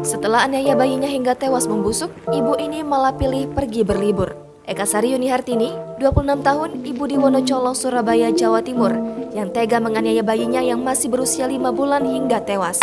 Setelah aniaya bayinya hingga tewas membusuk, ibu ini malah pilih pergi berlibur. Eka Sari Yunihartini, 26 tahun, ibu di Wonocolo, Surabaya, Jawa Timur, yang tega menganiaya bayinya yang masih berusia 5 bulan hingga tewas.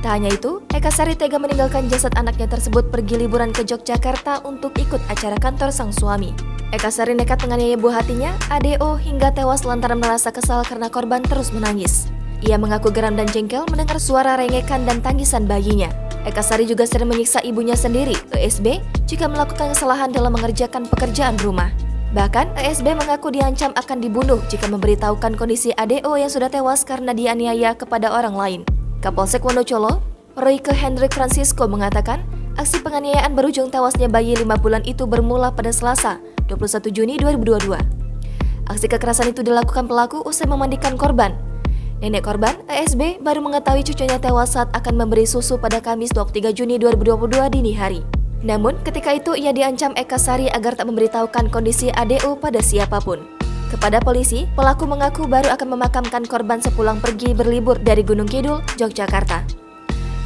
Tak hanya itu, Eka Sari tega meninggalkan jasad anaknya tersebut pergi liburan ke Yogyakarta untuk ikut acara kantor sang suami. Eka Sari nekat menganiaya buah hatinya, ADO, hingga tewas lantaran merasa kesal karena korban terus menangis. Ia mengaku geram dan jengkel mendengar suara rengekan dan tangisan bayinya. Eka Sari juga sering menyiksa ibunya sendiri, ESB, jika melakukan kesalahan dalam mengerjakan pekerjaan rumah. Bahkan, ESB mengaku diancam akan dibunuh jika memberitahukan kondisi ADO yang sudah tewas karena dianiaya kepada orang lain. Kapolsek Wonocolo, Royke Hendrik Francisco mengatakan, aksi penganiayaan berujung tewasnya bayi 5 bulan itu bermula pada Selasa, 21 Juni 2022. Aksi kekerasan itu dilakukan pelaku usai memandikan korban. Nenek korban, ESB, baru mengetahui cucunya tewas saat akan memberi susu pada Kamis 23 Juni 2022 dini hari. Namun, ketika itu ia diancam Eka Sari agar tak memberitahukan kondisi ADO pada siapapun. Kepada polisi, pelaku mengaku baru akan memakamkan korban sepulang pergi berlibur dari Gunung Kidul, Yogyakarta.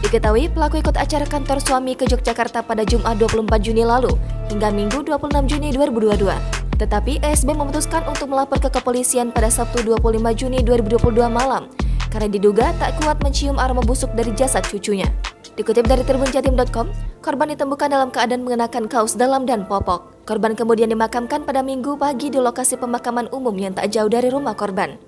Diketahui pelaku ikut acara kantor suami ke Yogyakarta pada Jumat 24 Juni lalu hingga Minggu 26 Juni 2022. Tetapi ESB memutuskan untuk melapor ke kepolisian pada Sabtu 25 Juni 2022 malam karena diduga tak kuat mencium aroma busuk dari jasad cucunya. Dikutip dari tribunjatim.com, korban ditemukan dalam keadaan mengenakan kaos dalam dan popok. Korban kemudian dimakamkan pada Minggu pagi di lokasi pemakaman umum yang tak jauh dari rumah korban.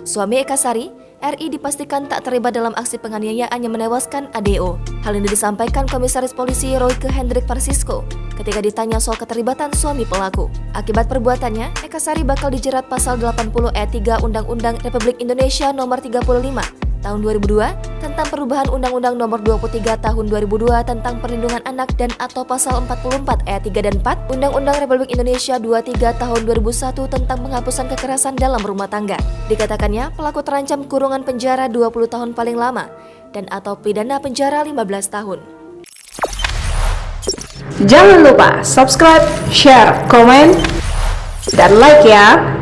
Suami Eka Sari, RI, dipastikan tak terlibat dalam aksi penganiayaan yang menewaskan ADO. Hal ini disampaikan Komisaris Polisi Royke Hendrik Francisco ketika ditanya soal keterlibatan suami pelaku. Akibat perbuatannya, Eka Sari bakal dijerat pasal 80 ayat 3 Undang-Undang Republik Indonesia Nomor 35 Tahun 2002 tentang perubahan Undang-Undang Nomor 23 Tahun 2002 tentang Perlindungan Anak dan atau pasal 44 ayat 3 dan 4 Undang-Undang Republik Indonesia 23 Tahun 2001 tentang penghapusan kekerasan dalam rumah tangga. Dikatakannya, pelaku terancam kurungan penjara 20 tahun paling lama dan atau pidana penjara 15 tahun. Jangan lupa subscribe, share, komen, dan like ya.